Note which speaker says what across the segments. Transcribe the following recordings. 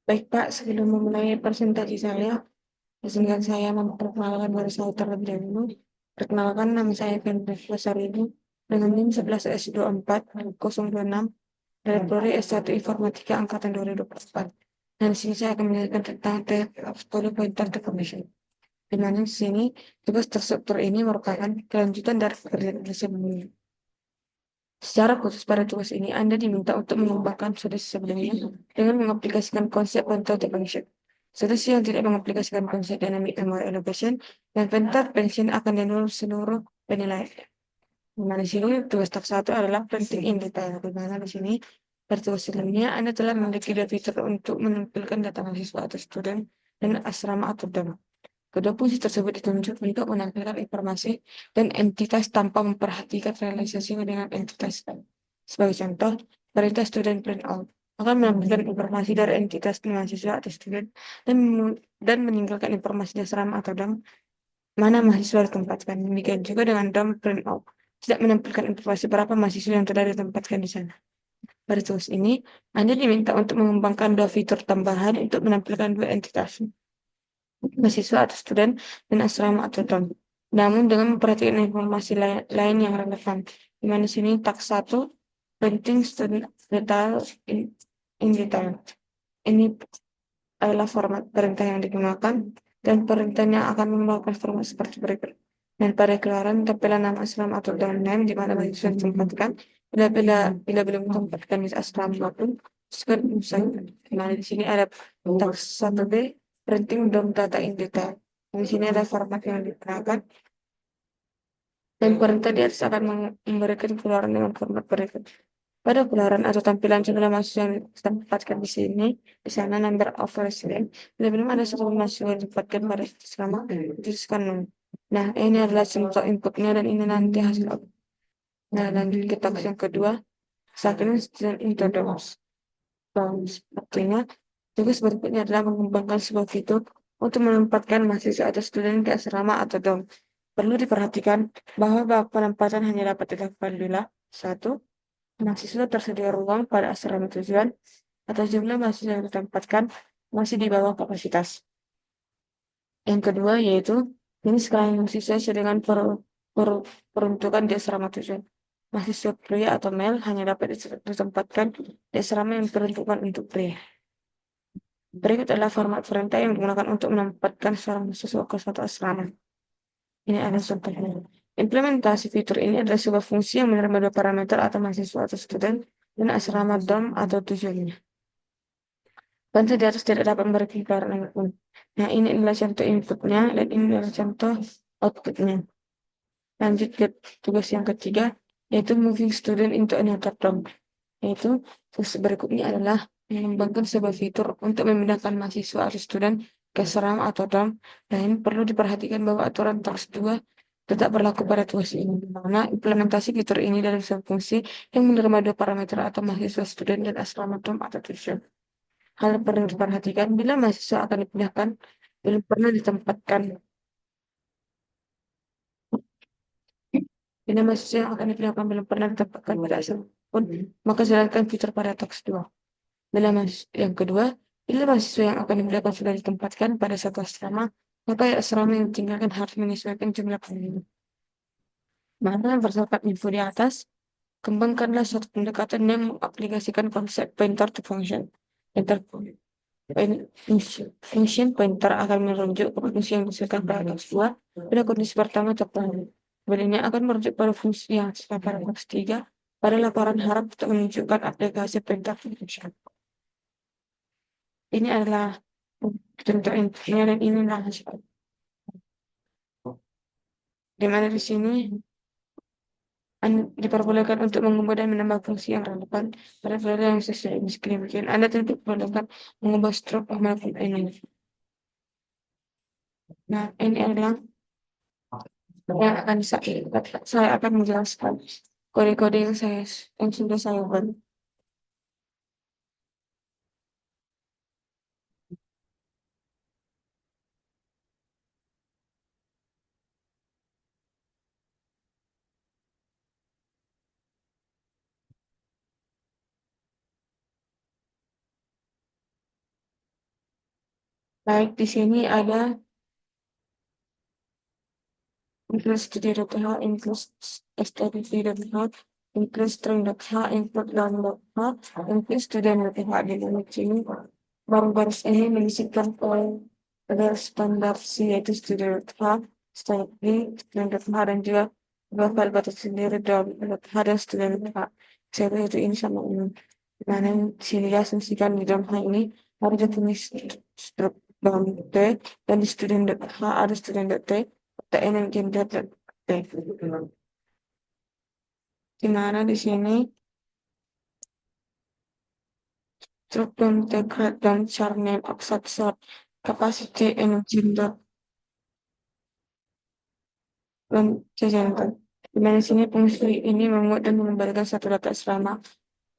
Speaker 1: Baik Pak, sebelum memulai presentasi saya, izinkan saya memperkenalkan diri saya terlebih dahulu. Perkenalkan, nama saya Fendrik Lestari dengan NIM 11S24-026 dari Prodi S1 Informatika Angkatan 2024. Dan di sini saya akan menjelaskan tentang Type of Story Pointer Recognition. Di mana di sini tugas terstruktur ini merupakan kelanjutan dari pekerjaan sebelumnya. Secara khusus pada tugas ini, Anda diminta untuk mengembangkan solusi sebelumnya dengan mengaplikasikan konsep Vector Function. Solusi yang tidak mengaplikasikan konsep Dynamic Memory Allocation dan Vector Function akan dinilai seluruh penilaian. Di mana di sini tugas tak satu adalah printing in detail. Di mana di sini pada tugas sebelumnya Anda telah memiliki dua fitur untuk menampilkan data mahasiswa atau student dan asrama atau dom. Kedua fungsi tersebut ditunjuk untuk menampilkan informasi dan entitas tanpa memperhatikan realisasinya dengan entitas. Sebagai contoh, perintah student printout akan menampilkan informasi dari entitas mahasiswa atau student dan meninggalkan informasi asrama atau dom mana mahasiswa ditempatkan. Demikian juga dengan dom printout tidak menampilkan informasi berapa mahasiswa yang telah ditempatkan di sana. Pada tugas ini, Anda diminta untuk mengembangkan dua fitur tambahan untuk menampilkan dua entitas mahasiswa atau student dan asrama atau dorm. Namun dengan memperhatikan informasi lain yang relevan. Di mana sini tak satu penting student detail in detail. Ini adalah format perintah yang digunakan dan perintahnya akan membawakan format seperti berikut. Dan pada keluaran tampilan nama asrama atau dorm name di mana mahasiswa ditempatkan bila belum ditempatkan di asrama maupun student misalnya. Nah, di sini ada tab 1B printing dorm data in detail. Di sini ada format yang digunakan dan perintah di atas akan memberikan keluaran dengan format berikut. Pada keluaran atau tampilan jumlah mahasiswa yang ditempatkan di sini, di sana number of resident, bila belum ada satu mahasiswa yang ditempatkan pada selama dituliskan nol. Nah, ini adalah contoh inputnya dan ini nanti hasil output. Nah, lanjut ke teks yang kedua, saat ini student into DOMS. Artinya, tugas berikutnya adalah mengembangkan sebuah fitur untuk menempatkan mahasiswa atau student di asrama atau dorm. Perlu diperhatikan bahwa penempatan hanya dapat dilakukan bila satu, mahasiswa tersedia ruang pada asrama tujuan atau jumlah mahasiswa yang ditempatkan masih di bawah kapasitas. Yang kedua yaitu ini sekarang mahasiswa sesuai dengan peruntukan di asrama tujuan. Mahasiswa pria atau male hanya dapat ditempatkan di asrama yang diperuntukkan untuk pria. Berikut adalah format perintah yang digunakan untuk menempatkan seorang mahasiswa ke suatu asrama. Ini adalah contohnya. Implementasi fitur ini adalah sebuah fungsi yang menerima dua parameter atau mahasiswa atau student dan asrama dorm atau tujuannya. Bantu di atas tidak dapat memberikan keluaran apapun. Nah, ini adalah contoh inputnya dan ini adalah contoh outputnya. Lanjut ke tugas yang ketiga, yaitu moving student into another dorm. Yaitu tugas berikutnya adalah mengembangkan sebuah fitur untuk memindahkan mahasiswa atau student ke asrama atau dorm. Dan perlu diperhatikan bahwa aturan teks 2 tetap berlaku pada tugas ini. Karena implementasi fitur ini dalam sebuah fungsi yang menerima dua parameter atau mahasiswa student dan asrama dorm atau tujuan. Hal yang perlu diperhatikan bila mahasiswa akan dipindahkan belum pernah ditempatkan. Bila mahasiswa yang akan dipindahkan belum pernah ditempatkan pada asal pun, maka jalankan fitur pada teks 2. Yang kedua, bila mahasiswa yang akan dipindahkan sudah ditempatkan pada satu asrama, maka asrama yang ditinggalkan harus menyesuaikan jumlah penduduk. Maka berdasarkan info di atas, kembangkanlah suatu pendekatan yang mengaplikasikan konsep pointer to function. Pointer Function pointer akan merujuk ke fungsi yang dihasilkan pada teks 2 pada kondisi pertama terpenuhi. Kemudian akan merujuk pada fungsi yang dihasilkan pada teks 3 pada laporan harap untuk menunjukkan aplikasi pointer to function. Ini adalah contoh intinya dan ini adalah hasil. Di mana di sini diperbolehkan untuk mengubah dan menambah fungsi yang relevan pada file yang sesuai miskin. Anda tidak diperbolehkan mengubah stroke maupun ini. Nah, ini adalah yang akan saya akan menjelaskan kode-kode yang sudah saya buat. Baik, di sini ada include study.h, include study.h, include string.h, include learn.h, include student.h. Di sini baru-baru ini mengisikan pada standar C yaitu student.h, study, student.h, dan juga file batas sendiri .h dan student.h. Saya itu ini sama ini. Dimana sini diasumsikan di dalam hal ini ada jenis struk dalam T dan di student.h ada student.t. TN yang gender T. Di mana di sini struk dan T dan char name of capacity and gender dan gender. Di mana di sini fungsi ini memuat dan mengembalikan satu data asrama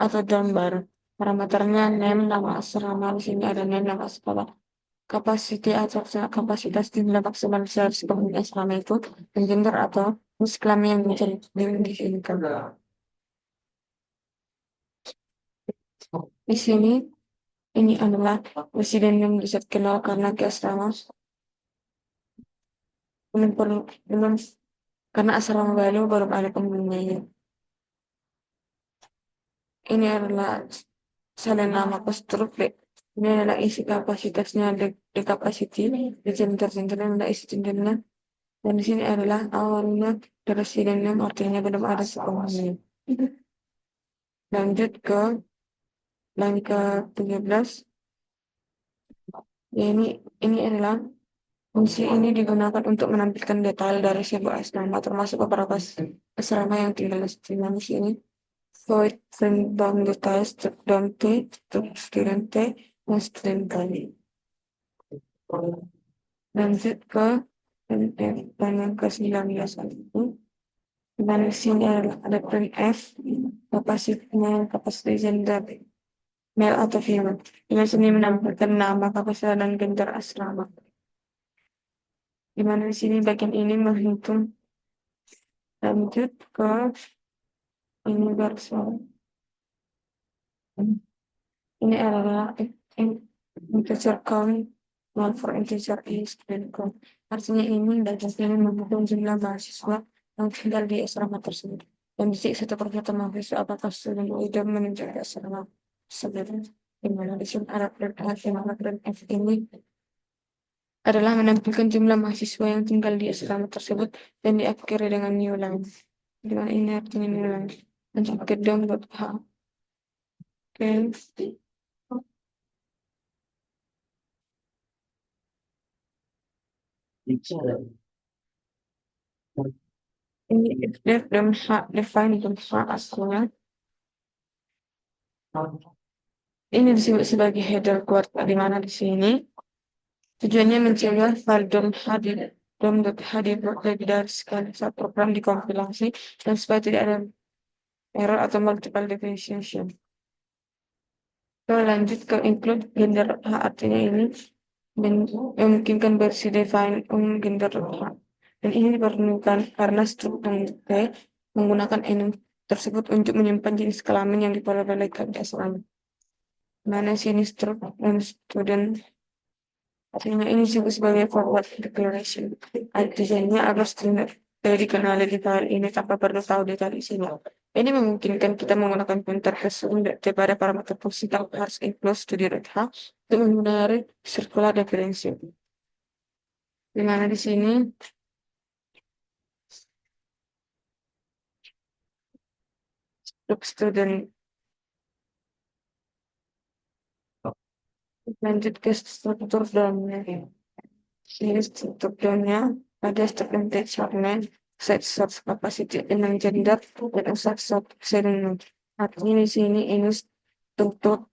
Speaker 1: atau dalam baru. Parameternya name nama asrama, di sini ada name nama sekolah. Kapasitas jumlah maksimal sel penghuni asrama itu dan gender atau jenis kelamin yang diinginkan. Di sini ini adalah presiden yang bisa kenal karena ke asrama belum karena asrama baru ada penghuninya. Ini adalah salin nama konstruk. Ini adalah isi kapasitasnya di capacity di gender adalah isi gendernya. Dan di sini adalah awalnya presiden yang artinya belum ada sepenghuni. Lanjut ke line ke 13. Ya, ini adalah fungsi ini digunakan untuk menampilkan detail dari sebuah asrama termasuk beberapa asrama yang tinggal di sini. Void frame down details down T, student T, dan student T. Lanjut ke dan yang ke 19 itu. Dan di sini ada print F, kapasitas gender male atau female. Dengan sini menampilkan nama, kapasitas, dan gender asrama. Di mana di sini bagian ini menghitung. Lanjut ke universal. Ini adalah integer count, not for integer is student count. Artinya ini data-nya menghitung jumlah mahasiswa yang tinggal di asrama tersebut. Dan di sini satu persatu mahasiswa apakah student leader menunjuk di asrama tersebut. Di mana di sini ada print F, di mana print F ini adalah menampilkan jumlah mahasiswa yang tinggal di asrama tersebut dan diakhiri dengan new line. Di mana ini artinya new line. Lanjut ke dom.h. Oke. Ini def dan hak define dan hak aslinya. Ini disebut sebagai header quote di mana di sini tujuannya mencegah file dom.h dibuat lebih dari sekali saat program dikompilasi dan supaya tidak ada error atau multiple definition. Kita lanjut ke include gender H, artinya ini memungkinkan versi define gender H. Dan ini diperlukan karena struktur T menggunakan enum tersebut untuk menyimpan jenis kelamin yang diperbolehkan di asrama. Mana sini struktur student artinya ini disebut sebagai forward declaration. Artinya agar student dikenali di file ini tanpa perlu tahu detail isinya. Ini memungkinkan kita menggunakan pointer daripada parameter fungsi harus include study.h untuk menghindari circular referensi. Di mana di sini student. Lanjut ke struktur dalamnya. Ini struktur dalamnya ada struktur teachernya, set source capacity dan gender dan set sediment. Artinya di sini ini struktur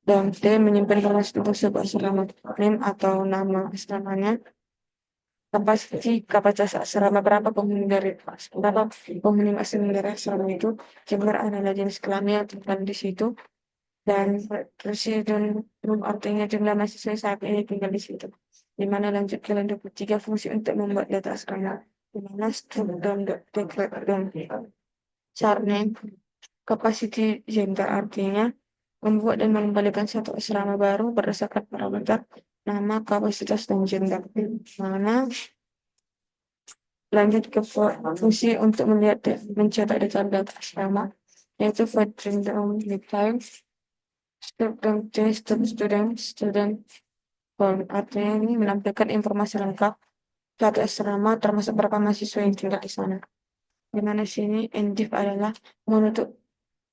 Speaker 1: dan T menyimpan kelas untuk sebuah asrama name atau nama asramanya. Kapasitas asrama berapa penghuni masing dari asrama itu, gender adalah jenis kelamin yang tinggal di situ. Dan presiden belum artinya jumlah mahasiswa saat ini tinggal di situ. Di mana lanjut ke lanjut tiga fungsi untuk membuat data asrama. Di mana declare dan char name, capacity gender artinya membuat dan mengembalikan satu asrama baru berdasarkan parameter nama, kapasitas, dan gender. Mana lanjut ke fungsi untuk melihat mencetak data asrama, yaitu for gender only time, student form. Artinya ini menampilkan informasi lengkap data asrama termasuk berapa mahasiswa yang tinggal di sana. Di mana sini NDIF adalah menutup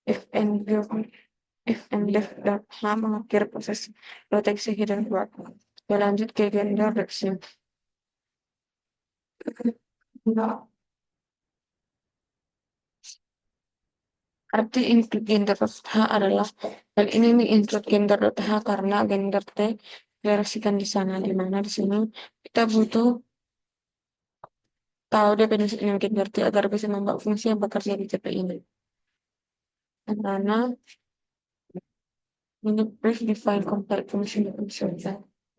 Speaker 1: if and leave dan mengakhiri proses proteksi hidden work. Berlanjut ke gender reduction. Arti include gender H adalah hal ini include gender H karena gender T deklarasikan di sana, di mana di sini kita butuh tahu definisi gender T agar bisa membawa fungsi yang bekerja di CP ini. Karena ini brief define compare function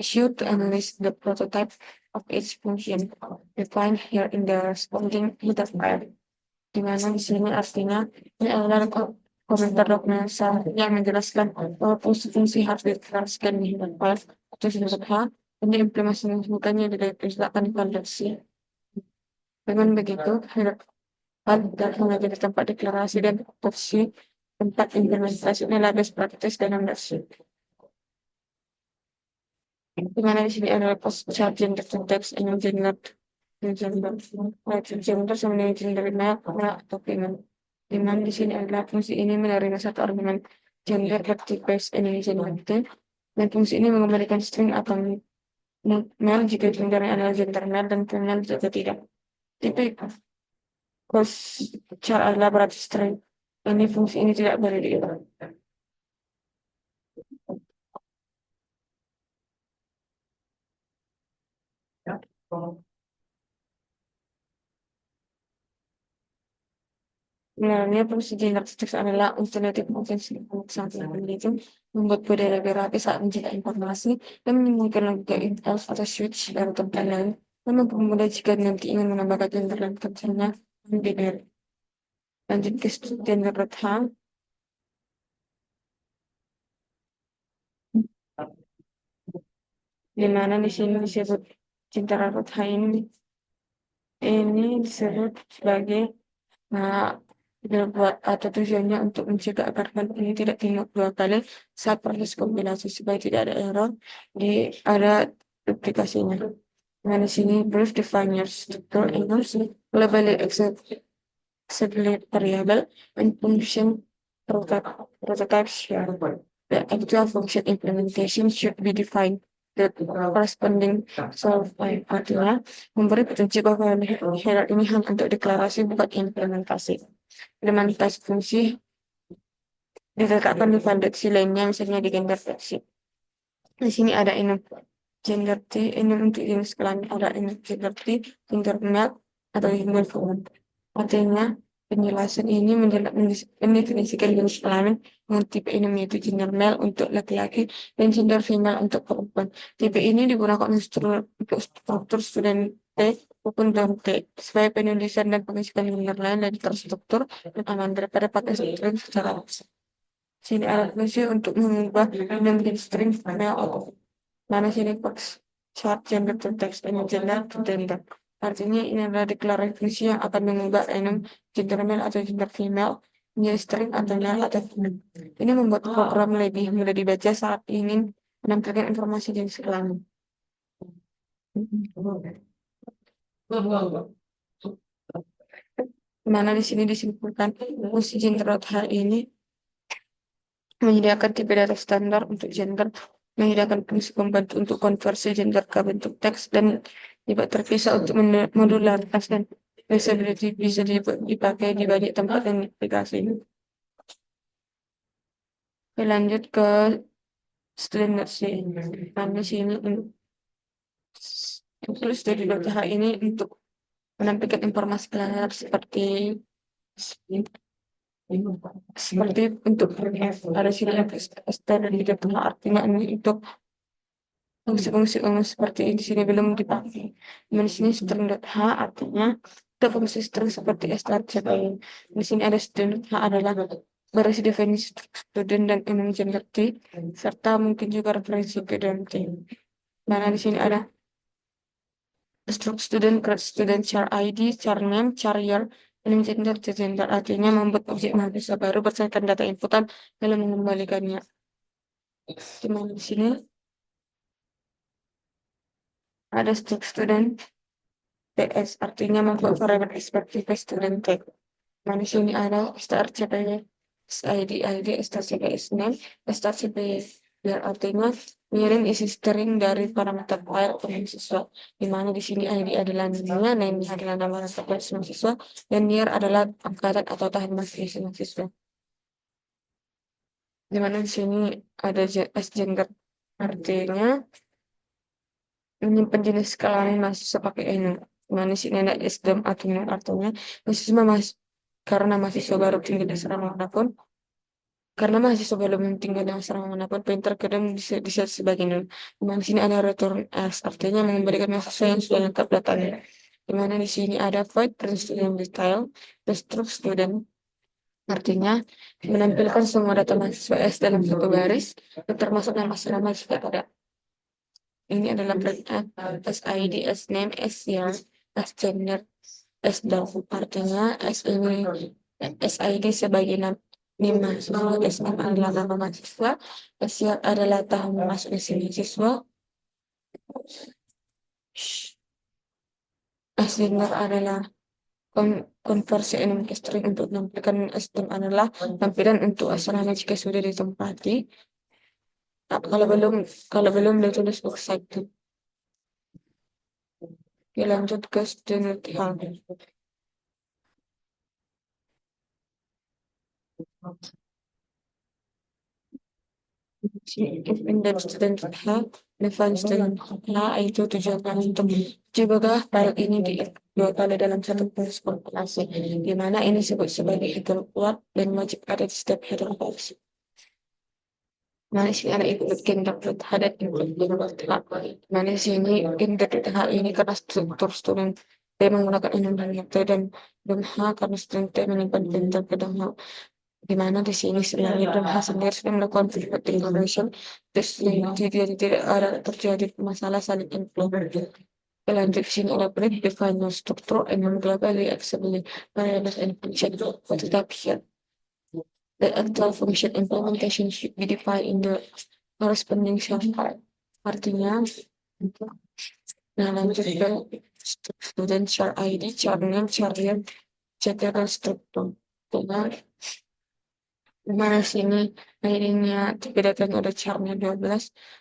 Speaker 1: issue to analyze the prototype of each function defined here in the responding header file. Di mana di sini artinya ini adalah komentar dokumen yang menjelaskan bahwa fungsi harus diterapkan di header file atau header H dan diimplementasikannya diletakkan di validasi. Dengan begitu, header file dapat menjadi tempat deklarasi dan opsi tempat implementasi nilai best practice dalam versi. Di mana di sini adalah post chart gender text and gender gender sama dengan gender male atau female. Di mana di sini adalah fungsi ini menerima satu argumen gender based and gender dan fungsi ini mengembalikan string atau male jika gendernya adalah gender male dan female jika tidak. Tipe post chart adalah berarti string. Ini fungsi ini tidak boleh diubah. Sebenarnya fungsi gender text adalah alternatif potensi sangat itu membuat kode lebih rapi saat mencetak informasi dan menimbulkan logika else atau switch dari tempat lain dan mempermudah jika nanti ingin menambahkan gender dan kerjanya binary. Lanjut ke gender H, di mana di sini disebut gender H ini disebut sebagai dibuat atau tujuannya untuk mencegah agar file ini tidak diingat dua kali saat proses kompilasi supaya tidak ada error ada duplikasinya. Nah, di sini brief define your structure and globally accepted variable and function prototype share. The actual function implementation should be defined the corresponding solve point. Artinya memberi petunjuk bahwa header ini hanya untuk deklarasi bukan implementasi. Implementasi fungsi diletakkan di validasi lainnya, misalnya di gender versi. Di sini ada ini gender T, ini untuk jenis kelamin, ada ini gender T, gender male, atau gender woman. Artinya penjelasan ini mendefinisikan jenis kelamin dengan tipe ini yaitu gender male untuk laki-laki dan gender female untuk perempuan. Tipe ini digunakan untuk struktur student T maupun dorm T supaya penulisan dan pengisian gender lain lebih terstruktur dan aman daripada pakai string secara langsung. Sini alat fungsi untuk mengubah menjadi string male atau mana sini chart gender to text dan gender to gender. Artinya ini adalah deklarasi fungsi yang akan mengubah enum gender male atau gender female menjadi string atau male atau female. Ini membuat program lebih mudah dibaca saat ingin menampilkan informasi jenis kelamin. Mana di sini disimpulkan fungsi gender hal ini menyediakan tipe data standar untuk gender, menyediakan fungsi pembantu untuk konversi gender ke bentuk teks dan dapat terpisah untuk modularitas dan flexibility bisa dipakai di banyak tempat dan aplikasi. Lanjut ke standar sih. Kami sini terus dari data ini untuk menampilkan informasi kelahiran seperti untuk ada sini standar di depan artinya ini untuk fungsi-fungsi seperti ini di sini belum dipakai. Di sini string.h artinya ada fungsi string seperti str. Di sini ada string.h adalah berisi definisi student dan gender T serta mungkin juga referensi ke dalam T. Mana di sini ada stroke student, grad student, char ID, char name, char year, name gender, gender. Artinya membuat objek mahasiswa baru berdasarkan data inputan lalu mengembalikannya. Di mana di sini ada stroke student PS, artinya membuat variabel perspektif student type. Mana di sini ada strcpy, SID, ID, strcps name, strcpy. Biar artinya ngirim isi string dari parameter file ke mahasiswa. Di mana di sini ID adalah namanya, name adalah nama lengkap mahasiswa, dan year adalah angkatan atau tahun mahasiswa. Di mana di sini ada S gender, artinya menyimpan jenis kelamin mahasiswa pakai ini. Mana di sini ada SDM artinya mahasiswa karena mahasiswa baru tinggal di asrama manapun, karena mahasiswa belum tinggal di asrama manapun, printer kadang bisa sebagai nol. Di mana di sini ada return as, artinya mengembalikan mahasiswa yang sudah lengkap datanya. Di mana di sini ada void print student detail, the struct student, artinya menampilkan semua data mahasiswa S dalam satu baris, termasuk nama asrama jika ada. Ini adalah printf SID, SNAME, SYEAR, SGender, SDOF. Artinya S ini SID sebagai nama mahasiswa, SNAME adalah nama mahasiswa, SYEAR adalah tahun masuk isi mahasiswa, SGender adalah konversi enum string untuk menampilkan STEM adalah tampilan untuk asrama jika sudah ditempati. Kalau belum ditulis excited. Oke, lanjut ke student hal. Indeks student hal, define student hal itu tujuannya untuk juga file ini di dua kali dalam satu proses kompilasi, di mana ini disebut sebagai header plot dan wajib ada di setiap header files. Mana sih ada include gender data dan include gender data. Mana sih ini gender data ini karena struktur student T menggunakan enum dan metode dan H karena student T menyimpan gender pada H. Di mana di sini sebenarnya dan H sendiri sudah melakukan pivot declaration, terus tidak ada terjadi masalah saling include. Lanjut sini ada break define struktur enum globally accessible variables and function tetapi the actual function implementation should be defined in the corresponding shell file. Artinya, nah lanjut ke student char ID, char name, char year, general struktur. Dengan mana sini ID-nya tapi datanya ada charnya 12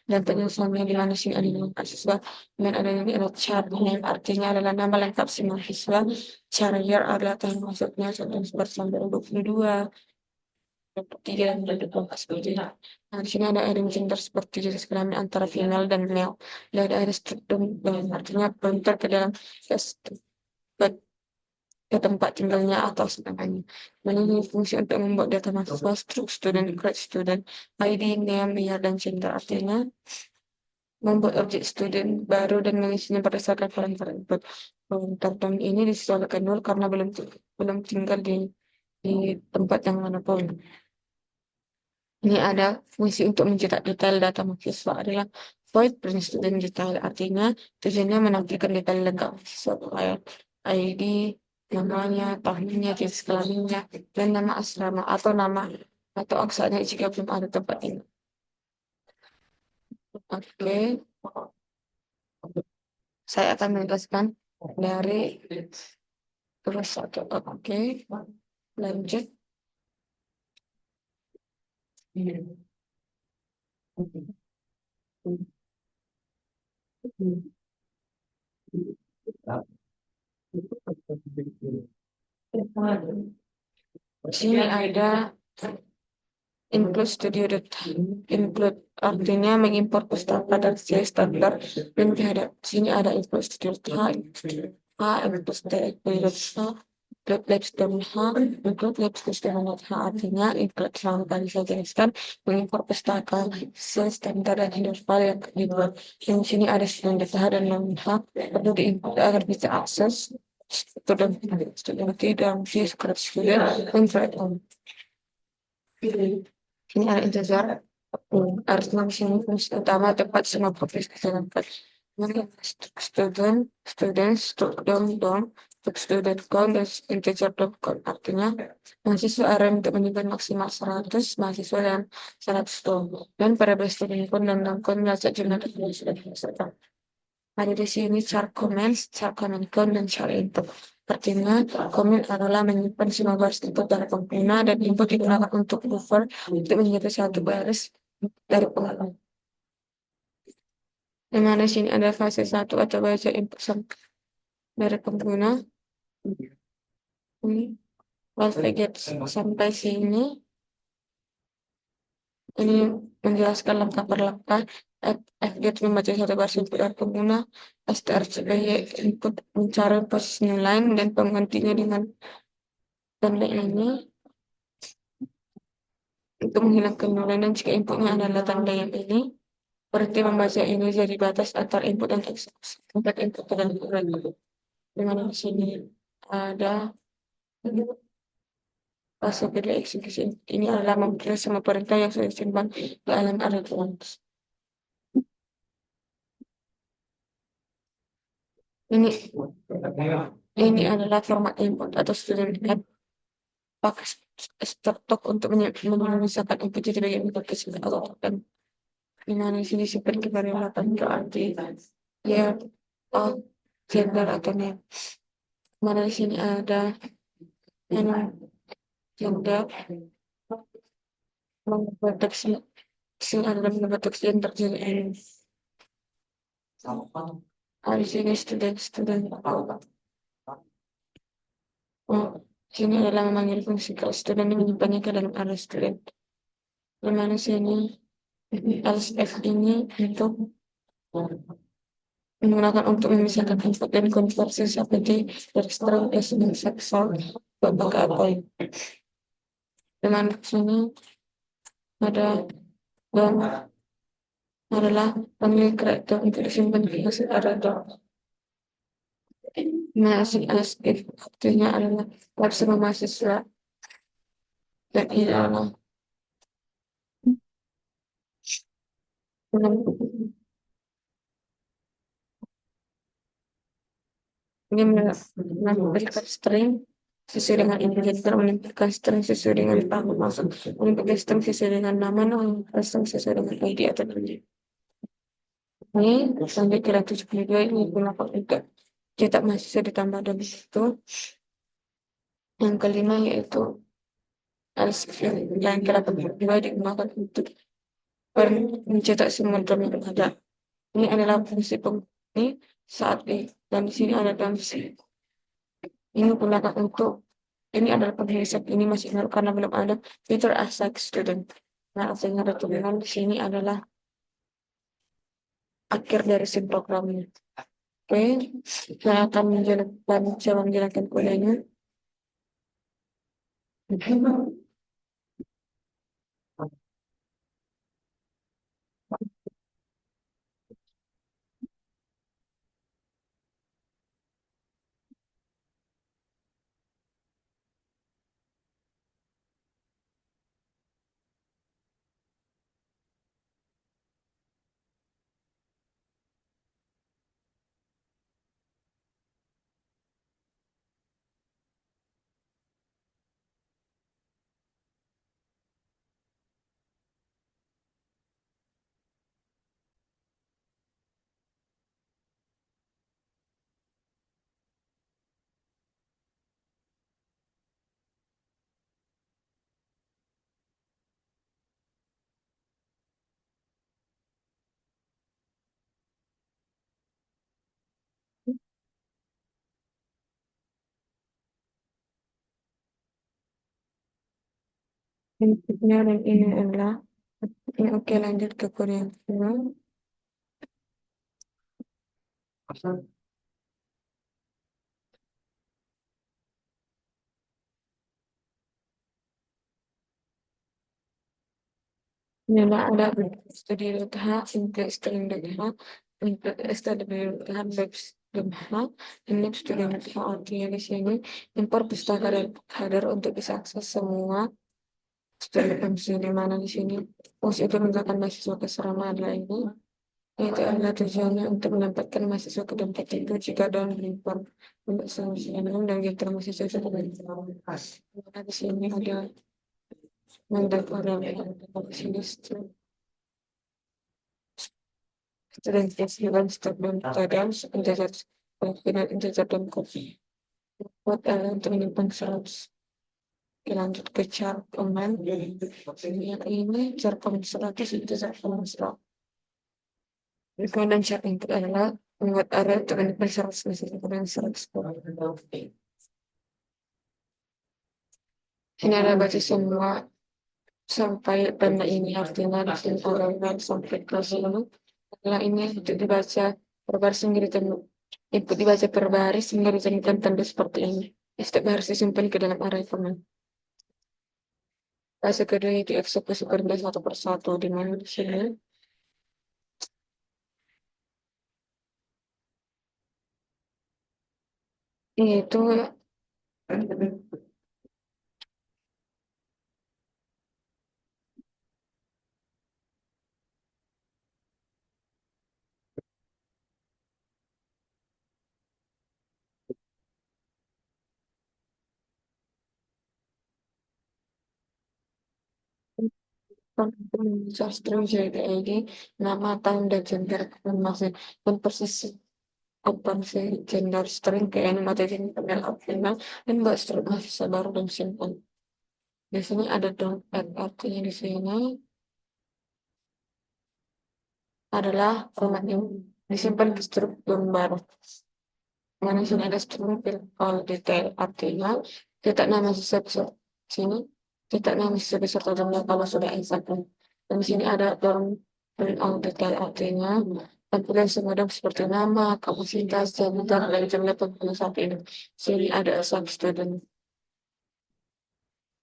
Speaker 1: dan penjelasannya di mana sini ada nama mahasiswa dan ada ini ada char name artinya adalah nama lengkap si mahasiswa, char year adalah tahun masuknya 1922 tiga dan berdua seperti itu. Nah, di sini ada item gender seperti jenis kelamin antara female dan male. Dan ada struktur dan artinya pointer ke dalam ke, ke tempat tinggalnya atau sebenarnya. Ini fungsi untuk membuat data mahasiswa, student, grad student, ID, name, year, dan gender. Artinya membuat objek student baru dan mengisinya berdasarkan parameter input. Pointer dan ini disesuaikan dulu karena belum tinggal di tempat yang manapun. Ini ada fungsi untuk mencetak detail data mahasiswa adalah void print student detail. Artinya tujuannya menampilkan detail lengkap mahasiswa file ID, namanya, tahunnya, jenis kelaminnya, dan nama asrama atau nama atau aksaranya jika belum ada tempat ini. Oke, saya akan menjelaskan dari terus satu. Oke, lanjut. Sini ada include studio data, include artinya mengimpor pustaka dan C standar dan terhadap sini ada include studio data, include include labs dan H, include labs dan H artinya include selalu tadi saya jelaskan mengimpor pustaka C standar dan file yang dibuat. Di sini ada student data dan non H perlu diimpor agar bisa akses student dan student dan Ini ada integer Artinya di sini fungsi utama tempat semua progres dijalankan. Mari student, students, dom, dom, student count, dan integer dom count. Artinya mahasiswa RM untuk menyimpan maksimal 100, mahasiswa yang 100 dom. Dan pada student count dan dom count melacak jumlah data yang sudah dihasilkan. Ada di sini char comments, char comment count, dan char input. Artinya, comment adalah menyimpan semua baris input dari pengguna dan input digunakan untuk buffer untuk menjadi satu baris dari pengguna. Di mana sini ada fase 1 atau baca input dari pengguna. Ini get sampai sini. Ini menjelaskan langkah per langkah. Fget membaca satu baris input dari pengguna. strcpy input mencari posisi nilai dan penggantinya dengan tanda ini untuk menghilangkan nilai, dan jika inputnya adalah tanda yang ini, berarti membaca ini jadi batas antar input dan eksekusi. Tempat input dan output. Dengan di sini ada fase kedua eksekusi. Ini adalah memperoleh semua perintah yang sudah disimpan di dalam array points. Ini adalah format input atau student app pakai stok untuk memisahkan input jadi bagian input ke sini atau dan di mana sini seperti variabel berarti ya gender atau name. Mana di sini ada yang gender membentuk sini ada membentuk gender jadi ini. Di sini student. Sini adalah memanggil fungsi kalau student ini menyimpannya ke dalam array student. Di mana sini else f ini untuk menggunakan untuk memisahkan input dan konversi seperti dari string dan seksor bapak apa dengan sini ada dan adalah pemilik kreator untuk disimpan di hasil array. Masih asli artinya adalah bersama mahasiswa dan ini adalah ini menempelkan string sesuai dengan integer, menempelkan string sesuai dengan tahun masuk, menempelkan string sesuai dengan nama, menempelkan string sesuai dengan ID atau nama. Ini sampai kira 72 ini gunakan untuk cetak mahasiswa ditambah dari situ. Yang kelima yaitu yang kira 72 digunakan untuk mencetak semua drum yang ada. Ini adalah fungsi ini saat dan di sini ada fungsi. Ini gunakan untuk ini adalah penghidupan ini masih nol karena belum ada fitur assign student. Nah, assign ada tulisan di sini adalah akhir dari si programnya. Oke, saya akan menjalankan kodenya. Inputnya dan ini adalah ini oke lanjut ke kode yang kedua. Inilah ada studi.h, input string.h, input std.h, web.h, input studi.h. Artinya di sini import pustaka dan header untuk bisa akses semua studi fungsi di mana di sini fungsi itu menentukan mahasiswa keserama adalah ini, yaitu adalah tujuannya untuk menempatkan mahasiswa ke tempat itu jika dalam lingkungan untuk solusi umum dan kegiatan mahasiswa itu dimana di sini ada mandat orang yang di sini student dan student guidance integer dan kopi buat untuk menyimpan serap. Oke, lanjut ke chart command. Yang ini chart command 100 itu chart command 100. Kemudian chart input adalah membuat array untuk menyimpan 100 spesifik dan 100. Ini ada baca semua sampai tanda ini, artinya di sini array sampai ke sini. Setelah ini untuk dibaca per baris hingga ditemukan. Input dibaca per baris hingga ditemukan tanda seperti ini. Setiap baris disimpan ke dalam array command. Fase kedua itu eksekusi perintah satu persatu, di mana di sini itu sastra JDID, nama tahun dan gender masih pun persis open sih gender string kayak ini materi panel optional dan buat string mahasiswa baru dan simpan. Di sini ada dompet, artinya di sini adalah format yang disimpan ke struktur baru. Mana sini ada struktur all detail, artinya cetak nama siswa peserta sini, cetak nama siswa peserta jumlah kalau sudah exact. Dan di sini ada print all detail, artinya tampilan semua seperti nama, kapasitas, jabatan, dan jumlah pengguna saat ini. Sini ada asal student.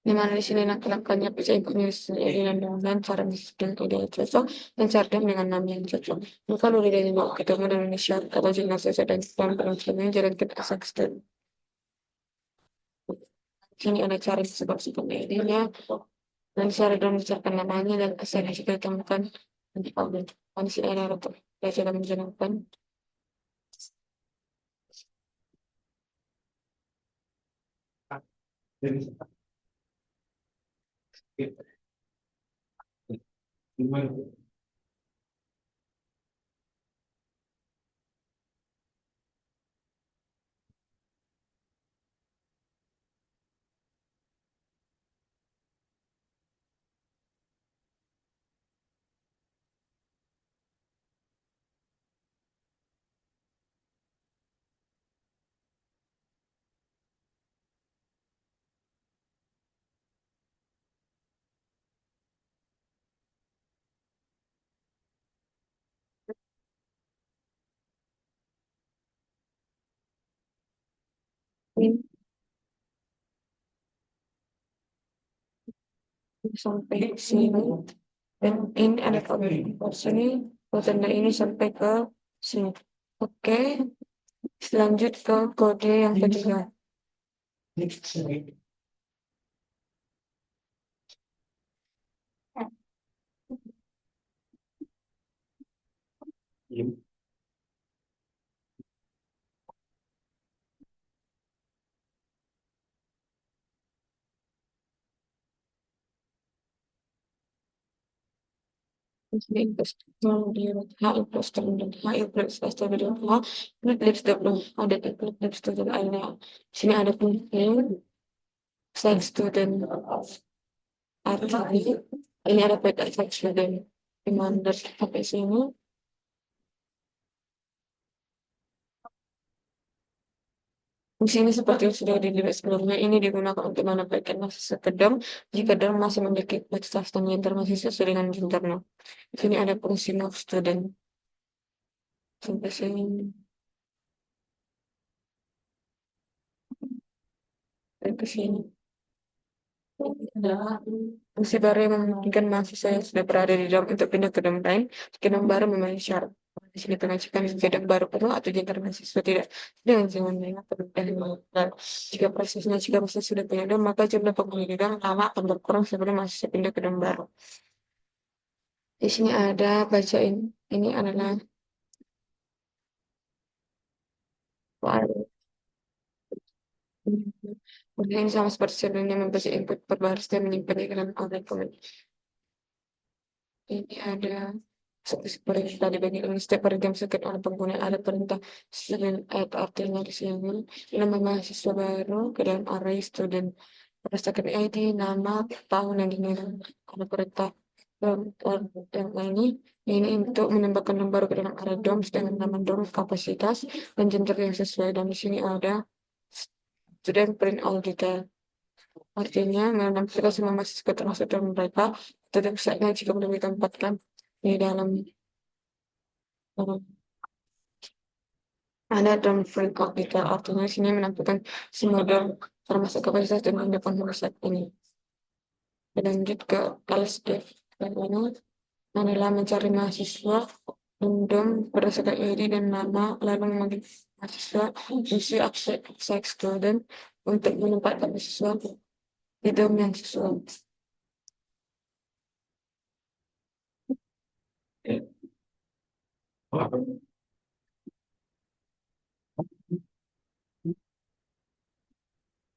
Speaker 1: Di mana di sini langkah-langkahnya bisa informasi dengan cara mengisikan kode yang cocok dan cerdas dengan nama yang cocok. Maka mulai dari mau ketemu dengan Indonesia atau jenis sesuai dan pelan jalan ke asal student. Sini ada cara disebut ide-nya dan cara dan menceritakan namanya dan asal jika ditemukan nanti publik. Di sini ada untuk belajar dan menjalankan. Ini sampai sini dan ini ada kode sini, tanda ini sampai ke sini. Oke, selanjut ke kode yang ketiga. Sini ada penting side student artinya ini ada peta side student di mana dari sampai sini. Di sini seperti yang sudah dilihat sebelumnya, ini digunakan untuk menempatkan mahasiswa ke DOM jika DOM masih memiliki batas dan gender mahasiswa sesuai dengan gendernya. Di sini ada fungsi move student. Sampai sini. Dan ke sini. Adalah fungsi baru yang memungkinkan mahasiswa yang sudah berada di DOM untuk pindah ke DOM lain jika DOM baru memenuhi syarat. Di sini pengajukan gedung baru penuh atau jika mahasiswa tidak dengan zaman yang perubahan dan jika prosesnya jika mahasiswa sudah punya gedung maka jumlah penghuni gedung lama akan berkurang sebelum mahasiswa pindah ke gedung baru. Di sini ada bacain ini adalah file. Kemudian ini sama seperti sebelumnya membaca input berbaris dan menyimpannya dalam dokumen. Ini ada seperti tadi bagi ini setiap program sekret oleh pengguna ada perintah student add artinya di sini nama mahasiswa baru ke dalam array student berdasarkan ID nama tahun yang dinilai ada perintah dan ini untuk menambahkan lembar ke dalam array DOMS dengan nama DOM kapasitas dan gender yang sesuai dan di sini ada student print all detail. Artinya, menampilkan semua mahasiswa termasuk dalam mereka, tetap saatnya jika belum ditempatkan di dalam ada dalam free capital. Artinya, di sini menampilkan semua dalam termasuk kapasitas dan tindakan saat ini. Lanjut ke kelas dev. Dan ini adalah mencari mahasiswa, random berdasarkan ID dan nama, lalu memanggil mahasiswa, isi akses student untuk menempatkan mahasiswa di dom yang sesuai.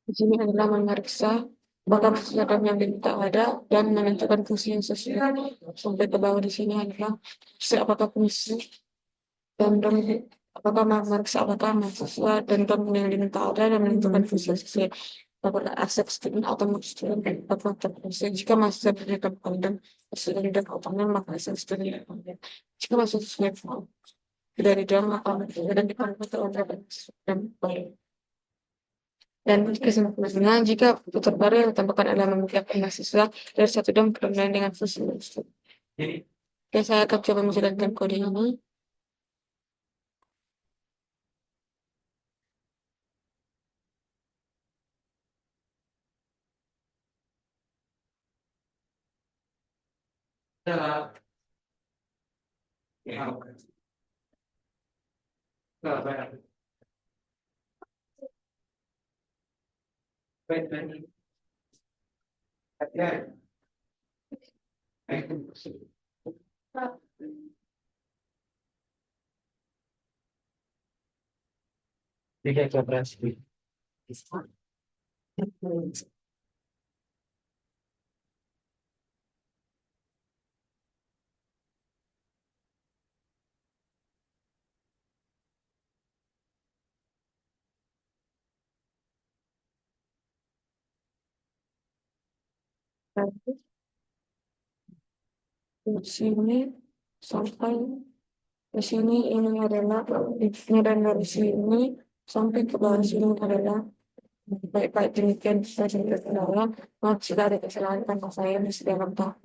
Speaker 1: Di sini adalah memeriksa apakah program yang diminta ada dan menentukan fungsi yang sesuai. Sampai ke bawah di sini adalah apakah fungsi dan dom apakah memeriksa apakah mahasiswa dan dom yang diminta ada dan menentukan fungsi yang sesuai. Apakah akses student atau student atau terfungsi. Jika mahasiswa berdasarkan pandang student dan otonom maka akses student. Jika mahasiswa sesuai dari dalam maka dan dikonversi oleh dan baru. Dan kesimpulannya, jika fitur baru yang ditambahkan adalah memudahkan mahasiswa dari satu dom ke dom lain dengan fungsi. Oke, saya akan coba menjalankan kode ini. Di sini sampai di sini ini adalah ini dan dari sini sampai ke bawah sini adalah baik-baik demikian saya cerita saudara. Maaf jika ada kesalahan karena saya masih dalam tahap